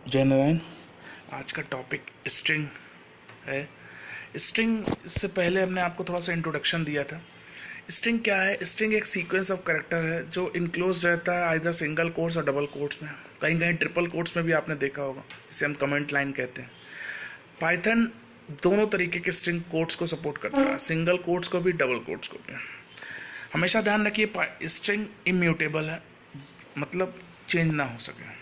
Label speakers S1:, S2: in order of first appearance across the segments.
S1: जय नारायण। आज का टॉपिक स्ट्रिंग है। स्ट्रिंग, इससे पहले हमने आपको थोड़ा सा इंट्रोडक्शन दिया था। स्ट्रिंग क्या है? स्ट्रिंग एक सीक्वेंस ऑफ कैरेक्टर है जो इनक्लोज रहता है आइदर सिंगल कोट्स और डबल कोट्स में। कहीं कहीं ट्रिपल कोट्स में भी आपने देखा होगा, जिसे हम कमेंट लाइन कहते हैं। पाइथन दोनों तरीके के स्ट्रिंग कोट्स को सपोर्ट करता है, सिंगल कोट्स को भी, डबल कोट्स को भी। हमेशा ध्यान रखिए स्ट्रिंग इम्यूटेबल है, मतलब चेंज ना हो सके।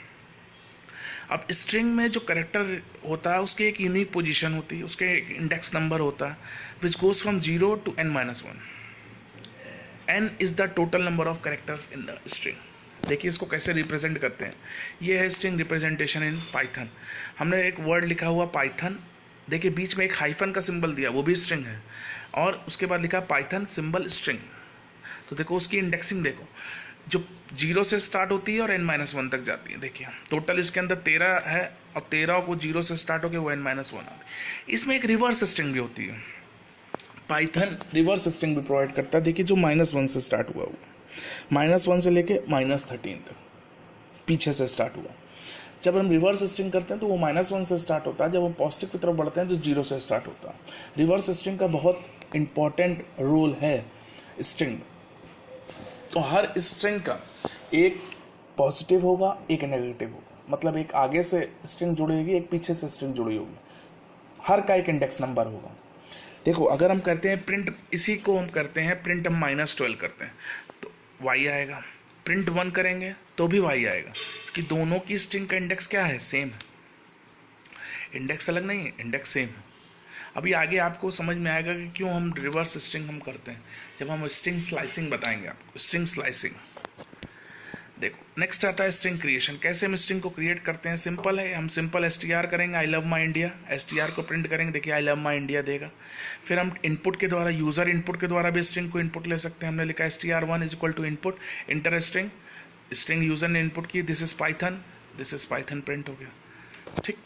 S1: अब स्ट्रिंग में जो करेक्टर होता है उसकी एक यूनिक पोजीशन होती है, उसके एक इंडेक्स नंबर होता है which goes from 0 to n-1। n is the total number of characters in the string. देखिए इसको कैसे रिप्रेजेंट करते हैं। ये है स्ट्रिंग रिप्रेजेंटेशन इन पाइथन। हमने एक वर्ड लिखा हुआ पाइथन, देखिए बीच में एक हाइफन का सिंबल दिया, वो भी स्ट्रिंग है, और उसके बाद लिखा पाइथन सिंबल स्ट्रिंग। तो देखो उसकी इंडेक्सिंग देखो, जो 0 से स्टार्ट होती है और n-1 तक जाती है। देखिए टोटल इसके अंदर 13 है, और 13 को 0 से स्टार्ट होकर वो n-1 आती है। इसमें एक रिवर्स स्ट्रिंग भी होती है, पाइथन रिवर्स स्ट्रिंग भी प्रोवाइड करता है। देखिए जो -1 से स्टार्ट हुआ -1 से लेके -13 तक पीछे से स्टार्ट हुआ। जब हम रिवर्स स्ट्रिंग करते हैं तो वो -1 से स्टार्ट होता है, जब हम पॉजिटिव की तरफ बढ़ते हैं तो 0 से स्टार्ट होता है। रिवर्स स्ट्रिंग का बहुत इंपॉर्टेंट रोल है स्ट्रिंग। तो हर स्ट्रिंग का एक पॉजिटिव होगा, एक नेगेटिव होगा, मतलब एक आगे से स्ट्रिंग जुड़ेगी, एक पीछे से स्ट्रिंग जुड़ी होगी। हर का एक इंडेक्स नंबर होगा। देखो अगर हम करते हैं प्रिंट, इसी को हम करते हैं प्रिंट, हम -12 करते हैं तो y आएगा। प्रिंट 1 करेंगे तो भी y आएगा, कि दोनों की स्ट्रिंग का इंडेक्स क्या है? सेम है। इंडेक्स अलग नहीं है, इंडेक्स सेम है। अभी आगे आपको समझ में आएगा कि क्यों हम रिवर्स स्ट्रिंग हम करते हैं, जब हम स्ट्रिंग स्लाइसिंग बताएंगे आपको। स्ट्रिंग स्लाइसिंग देखो। नेक्स्ट आता है स्ट्रिंग क्रिएशन। कैसे हम स्ट्रिंग को क्रिएट करते हैं? सिंपल है, हम सिंपल str करेंगे, I love my India. str को प्रिंट करेंगे, देखिए आई लव माई इंडिया देगा। फिर हम इनपुट के द्वारा, यूजर इनपुट के द्वारा भी स्ट्रिंग को इनपुट ले सकते हैं। हमने लिखा str1 = input inter string, string user ने इनपुट की, दिस इज पाइथन प्रिंट हो गया। ठीक।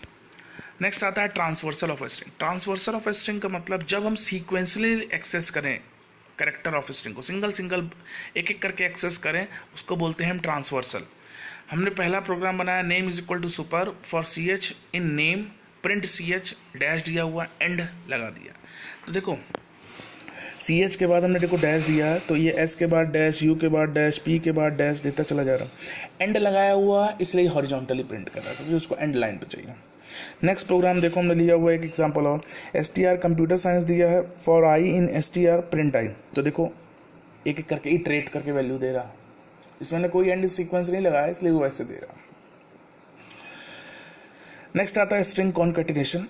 S1: नेक्स्ट आता है transversal of string. Transversal of string का मतलब जब हम सीक्वेंसली एक्सेस करें कैरेक्टर ऑफ स्ट्रिंग को, सिंगल एक एक करके एक्सेस करें, उसको बोलते हैं हम ट्रांसवर्सल। हमने पहला प्रोग्राम बनाया, name = super for ch in name print ch dash दिया हुआ, एंड लगा दिया। तो देखो ch के बाद हमने देखो डैश दिया है, तो ये s के बाद डैश, u के बाद डैश, p के बाद डैश देता चला जा रहा। एंड लगाया हुआ इसलिए हॉरिजॉन्टली प्रिंट कर रहा है, क्योंकि उसको एंड लाइन पे चाहिए। नेक्स्ट प्रोग्राम देखो हमने लिया हुआ एक एग्जांपल और, str कंप्यूटर साइंस दिया है, for i in str print i। तो देखो एक एक करके इटरेट करके वैल्यू दे रहा। इसमें ने कोई एंड सीक्वेंस नहीं लगाया, इसलिए वो ऐसे दे रहा। नेक्स्ट आता है स्ट्रिंग कॉन्कैटिनेशन।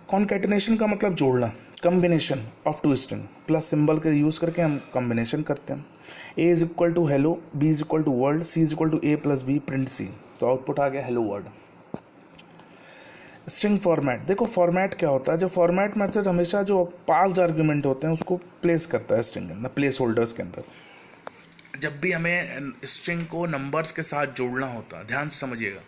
S1: कॉन्कैटिनेशन का मतलब जोड़ना, combination of two string plus symbol का यूज करके हम कॉम्बिनेशन करते हैं। a = hello, b = world, c = a + b print c। तो आउटपुट आ गया हेलो वर्ल्ड। स्ट्रिंग फॉर्मेट देखो, फॉर्मेट क्या होता है? जो फॉर्मेट मेथड हमेशा जो पास्ड आर्गुमेंट होते हैं उसको प्लेस करता है स्ट्रिंग के अंदर, प्लेस होल्डर्स के अंदर। जब भी हमें स्ट्रिंग को नंबर्स के साथ जोड़ना होता है, ध्यान से समझिएगा,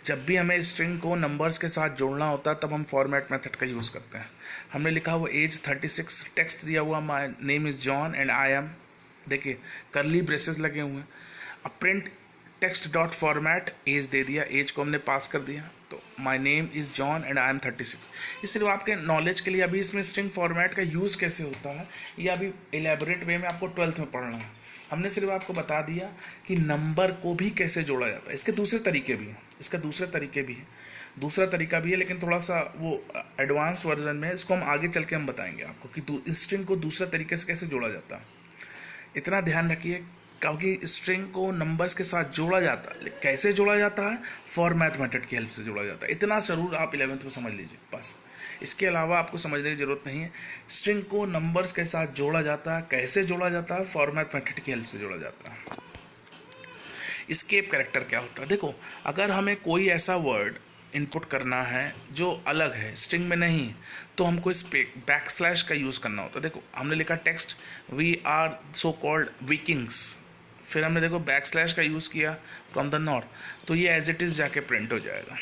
S1: जब भी हमें स्ट्रिंग को नंबर्स के साथ जोड़ना होता है तब हम फॉर्मेट मेथड का यूज़ करते हैं। हमने लिखा हुआ एज 36, टेक्स्ट दिया हुआ my name is John and I am, देखिए करली ब्रेसेस लगे हुए हैं। अब print text dot format age दे दिया, एज को हमने पास कर दिया, तो my name is John and I am 36। ये सिर्फ आपके नॉलेज के लिए, अभी इसमें स्ट्रिंग फॉर्मेट का यूज़ कैसे होता है ये अभी एलेबोरेट वे में आपको 12th में पढ़ना है। हमने सिर्फ आपको बता दिया कि नंबर को भी कैसे जोड़ा जाता है। इसके दूसरे तरीके भी हैं, दूसरा तरीका भी है, लेकिन थोड़ा सा वो एडवांस्ड वर्जन में, इसको हम आगे चल के हम बताएंगे आपको कि स्ट्रिंग को दूसरे तरीके से कैसे जोड़ा जाता है। इतना ध्यान रखिए, क्योंकि स्ट्रिंग को नंबर्स के साथ जोड़ा जाता है, कैसे जोड़ा जाता है? फॉर्मेट मेथड की हेल्प से जोड़ा जाता है। इतना ज़रूर आप 11th में समझ लीजिए बस, इसके अलावा आपको समझने की ज़रूरत नहीं है। स्ट्रिंग को नंबर्स के साथ जोड़ा जाता है, कैसे जोड़ा जाता है? फॉर्मेट मेथड की हेल्प से जोड़ा जाता है। एस्केप कैरेक्टर क्या होता है? देखो अगर हमें कोई ऐसा वर्ड इनपुट करना है जो अलग है, स्ट्रिंग में नहीं, तो हमको इस बैकस्लैश का यूज़ करना होता है। देखो हमने लिखा text we are so called Vikings, फिर हमने देखो बैकस्लैश का यूज़ किया फ्रॉम द नॉर्थ, तो ये एज इट इज़ जाके प्रिंट हो जाएगा।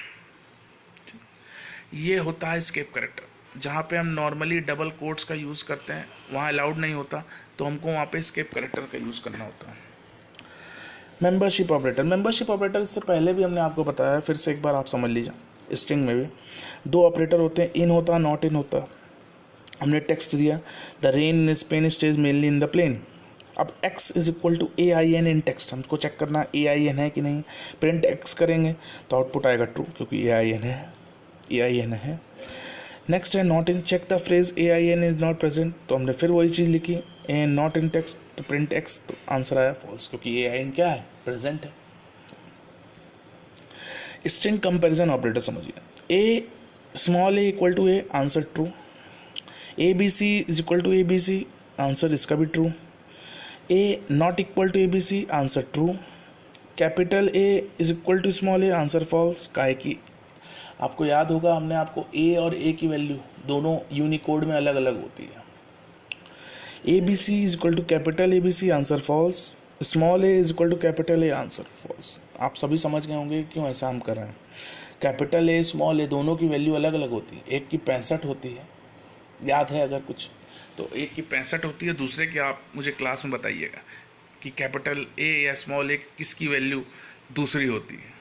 S1: ये होता है एस्केप कैरेक्टर। जहाँ पे हम नॉर्मली डबल कोट्स का यूज़ करते हैं वहाँ अलाउड नहीं होता, तो हमको वहाँ पे एस्केप कैरेक्टर का यूज़ करना होता है। मेंबरशिप ऑपरेटर, इससे पहले भी हमने आपको बताया, फिर से एक बार आप समझ लीजिए। स्ट्रिंग में भी 2 ऑपरेटर होते हैं, इन होता, नॉट इन होता। हमने टेक्स्ट दिया, the rain in Spain stays mainly in the plain. अब x is equal to AIN in text, हमको चेक करना है AIN है कि नहीं। प्रिंट x करेंगे तो आउटपुट आएगा ट्रू, क्योंकि AIN है। नेक्स्ट है not in, check the phrase AIN is not present, तो हमने फिर वही चीज़ लिखी, ए नॉट इन टेक्स्ट, तो प्रिंट x, तो आंसर आया फॉल्स, क्योंकि AIN क्या है, प्रेजेंट है। स्ट्रिंग कंपैरिजन ऑपरेटर समझिए, A small A equal to A, answer true. ABC is equal to ABC, answer इसका भी true. A not equal to ABC, answer true. Capital A is equal to small a, answer false. काहे कि आपको याद होगा हमने आपको A और A की वैल्यू दोनों यूनिकोड में अलग अलग होती है। ABC is equal to capital ABC, answer false. Small a is equal to capital A, answer false. आप सभी समझ गए होंगे क्यों ऐसा हम कर रहे हैं। कैपिटल A स्मॉल a दोनों की वैल्यू अलग अलग होती है, एक की 65 होती है, याद है अगर कुछ, तो एक की 65 होती है, दूसरे की आप मुझे क्लास में बताइएगा कि कैपिटल A या स्मॉल a किसकी वैल्यू दूसरी होती है।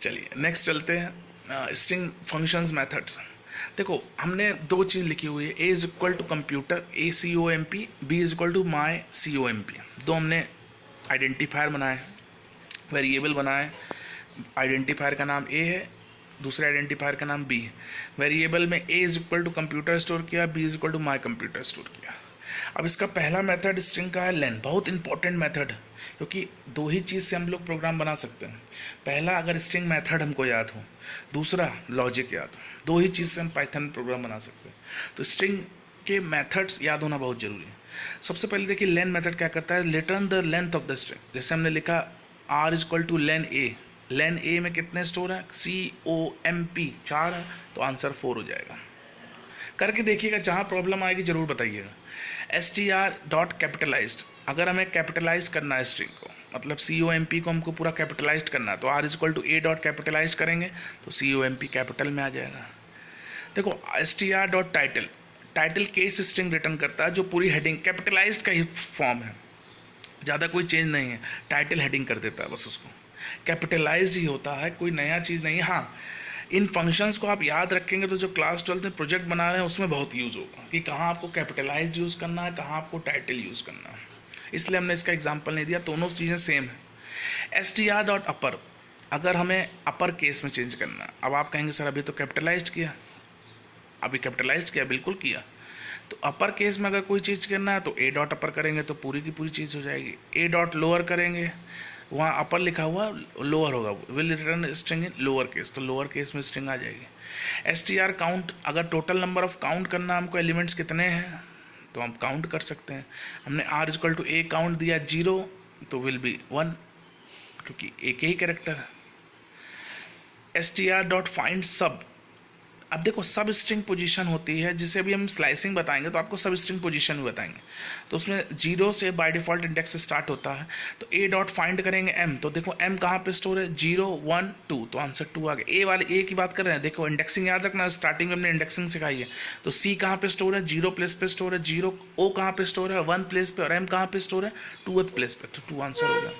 S1: चलिए नेक्स्ट चलते हैं, स्ट्रिंग फंक्शंस मेथड्स। देखो हमने 2 चीज़ लिखी हुई है, A is equal to computer ACOMP, B is equal to my COMP। 2 हमने आइडेंटिफायर बनाए, वेरिएबल बनाए। आइडेंटिफायर का नाम A है, दूसरे आइडेंटिफायर का नाम B है। वेरिएबल में A is equal to computer store किया, B is equal to my computer store किया। अब इसका पहला मेथड स्ट्रिंग का है लेन, बहुत इंपॉर्टेंट मेथड, क्योंकि 2 ही चीज़ से हम लोग प्रोग्राम बना सकते हैं। पहला अगर स्ट्रिंग मेथड हमको याद हो, दूसरा लॉजिक याद हो, 2 ही चीज़ से हम पाइथन में प्रोग्राम बना सकते हैं। तो स्ट्रिंग के मेथड्स याद होना बहुत जरूरी है। सबसे पहले देखिए लेन मेथड क्या करता है, return the length of the string. जैसे हमने लिखा R is equal two lane A, lane A में कितने स्टोर है, COMP 4 है, तो आंसर 4 हो जाएगा। करके देखिएगा, जहाँ प्रॉब्लम आएगी जरूर बताइएगा। STR डॉट कैपिटलाइज्ड, अगर हमें कैपिटलाइज करना है स्ट्रिंग को, मतलब COMP को हमको पूरा कैपिटलाइज करना है, तो R is equal to A dot capitalize करेंगे तो COMP कैपिटल में आ जाएगा। देखो STR dot title, title case string return करता है जो पूरी हेडिंग कैपिटलाइज्ड का ही फॉर्म है, ज़्यादा कोई चेंज नहीं है, टाइटल हेडिंग कर देता है बस, उसको कैपिटलाइज्ड ही होता है, कोई नया चीज़ नहीं है। हाँ, इन फंक्शंस को आप याद रखेंगे तो जो क्लास 12 में प्रोजेक्ट बना रहे हैं उसमें बहुत यूज़ होगा कि कहाँ आपको कैपिटलाइज्ड यूज़ करना है, कहाँ आपको टाइटल यूज़ करना है, इसलिए हमने इसका एग्जाम्पल नहीं दिया, दोनों चीज़ें सेम है। STR डॉट अपर, अगर हमें अपर केस में चेंज करना है, अब आप कहेंगे सर अभी तो कैपिटलाइज्ड किया, अभी कैपिटलाइज्ड किया, बिल्कुल किया, तो अपर केस में अगर कोई चीज़ करना है तो A डॉट अपर करेंगे तो पूरी की पूरी चीज़ हो जाएगी। A डॉट लोअर करेंगे, वहाँ अपर लिखा हुआ लोअर होगा, will return string in lower case, तो लोअर केस में स्ट्रिंग आ जाएगी। STR काउंट, अगर टोटल नंबर ऑफ काउंट करना हमको एलिमेंट्स कितने हैं तो हम काउंट कर सकते हैं। हमने R equal to A count दिया 0 तो विल बी 1, क्योंकि एक ही कैरेक्टर है। STR डॉट फाइंड सब, अब देखो सब स्ट्रिंग पोजीशन होती है, जिसे अभी हम स्लाइसिंग बताएंगे तो आपको सब स्ट्रिंग पोजीशन भी बताएंगे, तो उसमें 0 से बाय डिफ़ॉल्ट इंडेक्स से स्टार्ट होता है। तो A डॉट फाइंड करेंगे M, तो देखो M कहाँ पे स्टोर है, 0 1 2, तो आंसर 2 आ गया। A वाले A की बात कर रहे हैं, देखो इंडेक्सिंग याद रखना, स्टार्टिंग में हमने इंडेक्सिंग सिखाई है। तो C कहाँ पे स्टोर है, 0 प्लेस पे स्टोर है, 0 O कहाँ पे स्टोर है, 1 प्लेस पे, और M कहाँ पे स्टोर है, 2th प्लेस पे, तो 2 आंसर हो गया।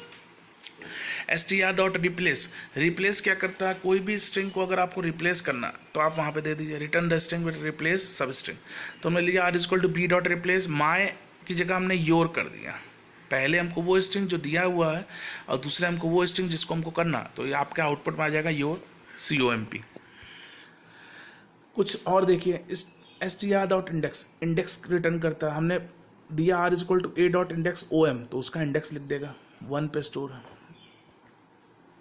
S1: STR डॉट रिप्लेस, रिप्लेस क्या करता है, कोई भी स्ट्रिंग को अगर आपको रिप्लेस करना तो आप वहाँ पे दे दीजिए return the string with replace sub string, तो हमने लिया R is equal to B dot replace, my की जगह हमने योर कर दिया। पहले हमको वो स्ट्रिंग जो दिया हुआ है और दूसरे हमको वो स्ट्रिंग जिसको हमको करना, तो ये आपका आउटपुट में आ जाएगा योर COMP। कुछ और देखिए, STR dot index, index return करता है, हमने दिया R is equal to A dot index OM, तो उसका इंडेक्स लिख देगा 1 पे स्टोर है।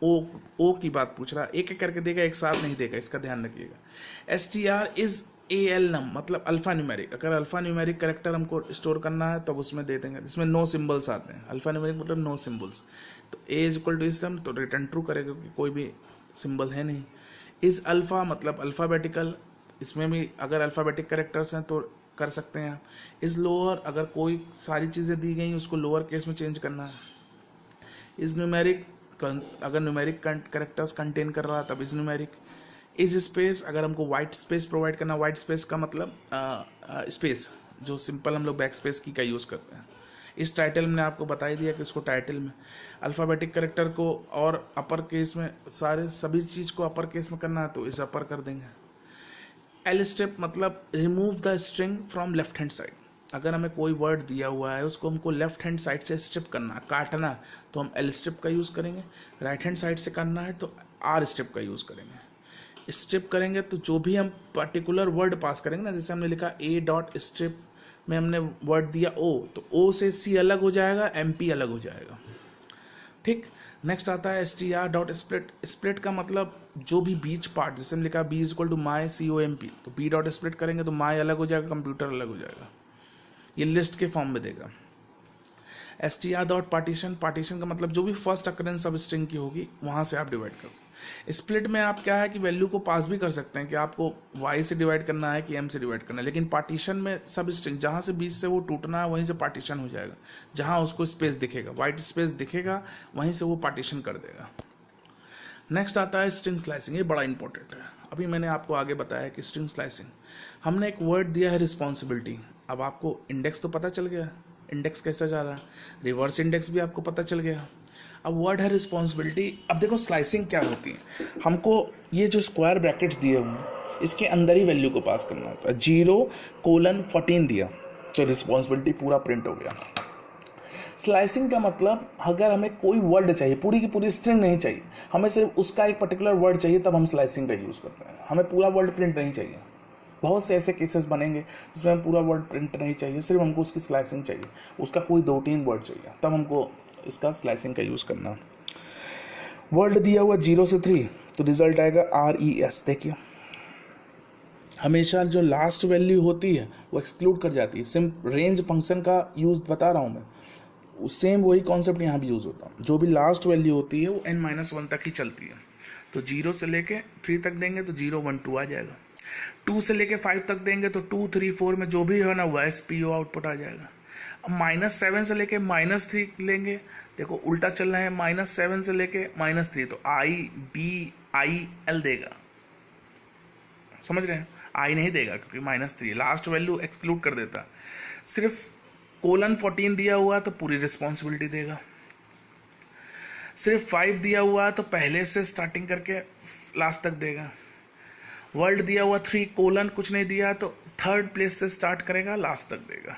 S1: ओ की बात पूछ रहा है, एक एक करके देगा, एक साथ नहीं देगा, इसका ध्यान रखिएगा। STR इज AL नम, मतलब अल्फा न्यूमेरिक, अगर अल्फा न्यूमेरिक कैरेक्टर हमको स्टोर करना है तब उसमें दे देंगे, जिसमें नो सिंबल्स आते हैं, अल्फा न्यूमेरिक मतलब नो सिंबल्स, तो A is equal to is num, तो रिटर्न ट्रू करेगा क्योंकि कोई भी सिंबल है नहीं। इज अल्फा मतलब अल्फ़ाबेटिकल, इसमें भी अगर अल्फ़ाबेटिक कैरेक्टर्स हैं तो कर सकते हैं आप। इज लोअर, अगर कोई सारी चीज़ें दी गई उसको लोअर केस में चेंज करना है। इज न्यूमेरिक, अगर न्यूमेरिक कैरेक्टर्स कंटेन कर रहा है तब इज न्यूमेरिक। इज स्पेस, अगर हमको वाइट स्पेस प्रोवाइड करना, वाइट स्पेस का मतलब स्पेस जो सिंपल हम लोग बैक स्पेस की का यूज़ करते हैं। इस टाइटल में आपको बता ही दिया कि उसको टाइटल में अल्फ़ाबेटिक कैरेक्टर को और अपर केस में सभी चीज़ को अपर केस में करना है तो इसे अपर कर देंगे। एल स्टेप मतलब remove the string from left hand side. अगर हमें कोई वर्ड दिया हुआ है उसको हमको लेफ्ट हैंड साइड से स्टेप करना, काटना, तो हम एल स्टेप का यूज़ करेंगे। राइट हैंड साइड से करना है तो आर स्टेप का यूज़ करेंगे। स्टेप करेंगे तो जो भी हम पर्टिकुलर वर्ड पास करेंगे ना, जैसे हमने लिखा ए डॉट स्टेप में हमने वर्ड दिया ओ, तो ओ से सी अलग हो जाएगा, एम पी अलग हो जाएगा। ठीक, नेक्स्ट आता है S T R dot split. Split का मतलब जो भी बीच पार्ट, जैसे हम लिखा B is equal to my C O M P, तो बी डॉट स्प्लिट करेंगे तो माई अलग हो जाएगा, कंप्यूटर अलग हो जाएगा, ये लिस्ट के फॉर्म में देगा। S T R dot partition, partition का मतलब जो भी फर्स्ट अकरेंस सब स्ट्रिंग की होगी वहाँ से आप डिवाइड कर सकते हैं। स्प्लिट में आप क्या है कि वैल्यू को पास भी कर सकते हैं कि आपको वाई से डिवाइड करना है कि एम से डिवाइड करना है, लेकिन पार्टीशन में सब स्ट्रिंग जहाँ से बीच से वो टूटना है वहीं से पार्टीशन हो जाएगा, जहाँ उसको स्पेस दिखेगा, वाइट स्पेस दिखेगा वहीं से वो पार्टीशन कर देगा। नेक्स्ट आता है स्ट्रिंग स्लाइसिंग, ये बड़ा इंपॉर्टेंट है। अभी मैंने आपको आगे बताया कि स्ट्रिंग स्लाइसिंग, हमने एक वर्ड दिया है रिस्पॉन्सिबिलिटी। अब आपको इंडेक्स तो पता चल गया, इंडेक्स कैसा जा रहा है, रिवर्स इंडेक्स भी आपको पता चल गया। अब वर्ड है रिस्पॉन्सिबिलिटी। अब देखो स्लाइसिंग क्या होती है, हमको ये जो स्क्वायर ब्रैकेट्स दिए हुए हैं इसके अंदर ही वैल्यू को पास करना होता है। 0:14 दिया तो रिस्पॉन्सिबिलिटी पूरा प्रिंट हो गया। स्लाइसिंग का मतलब अगर हमें कोई वर्ड चाहिए, पूरी की पूरी स्ट्रिंग नहीं चाहिए, हमें सिर्फ उसका एक पर्टिकुलर वर्ड चाहिए, तब हम स्लाइसिंग का यूज़ करते हैं। हमें पूरा वर्ड प्रिंट नहीं चाहिए। बहुत से ऐसे केसेस बनेंगे जिसमें हम पूरा वर्ड प्रिंट नहीं चाहिए, सिर्फ हमको उसकी स्लाइसिंग चाहिए, उसका कोई 2-3 वर्ड चाहिए, तब हमको इसका स्लाइसिंग का यूज़ करना। वर्ड दिया हुआ 0 से 3 तो रिजल्ट आएगा RES। देखिए हमेशा जो लास्ट वैल्यू होती है वो एक्सक्लूड कर जाती है। सिम रेंज फंक्शन का यूज़ बता रहा हूँ मैं, सेम वही कॉन्सेप्ट यहाँ भी यूज़ होता है। जो भी लास्ट वैल्यू होती है वो n-1 तक ही चलती है। तो 0 से लेके 3 तक देंगे तो 0 1 2 आ जाएगा। 2 से लेके 5 तक देंगे तो 2 3 4 में जो भी है ना वो SPO आउटपुट आ जाएगा। अब -7 से लेके -3 लेंगे, देखो उल्टा चल रहा है, -7 से लेके -3 तो IBIL देगा। समझ रहे हैं, आई नहीं देगा क्योंकि -3 लास्ट वैल्यू एक्सक्लूड कर देता। सिर्फ :14 दिया हुआ तो पूरी रिस्पॉन्सिबिलिटी देगा। सिर्फ 5 दिया हुआ तो पहले से स्टार्टिंग करके लास्ट तक देगा। वर्ड दिया हुआ 3: कुछ नहीं दिया तो थर्ड प्लेस से स्टार्ट करेगा, लास्ट तक देगा।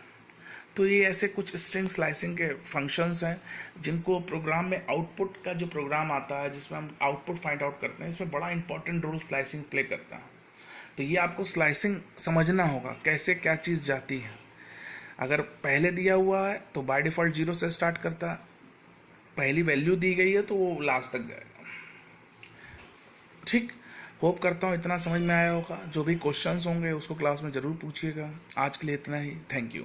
S1: तो ये ऐसे कुछ स्ट्रिंग स्लाइसिंग के फंक्शंस हैं जिनको प्रोग्राम में आउटपुट का जो प्रोग्राम आता है जिसमें हम आउटपुट फाइंड आउट करते हैं, इसमें बड़ा इंपॉर्टेंट रोल स्लाइसिंग प्ले करता है। तो ये आपको स्लाइसिंग समझना होगा कैसे क्या चीज़ जाती है। अगर पहले दिया हुआ है तो बाय डिफ़ॉल्ट 0 से स्टार्ट करता है, पहली वैल्यू दी गई है तो वो लास्ट तक जाएगा। ठीक, होप करता हूँ इतना समझ में आया होगा। जो भी क्वेश्चंस होंगे उसको क्लास में ज़रूर पूछिएगा। आज के लिए इतना ही, थैंक यू।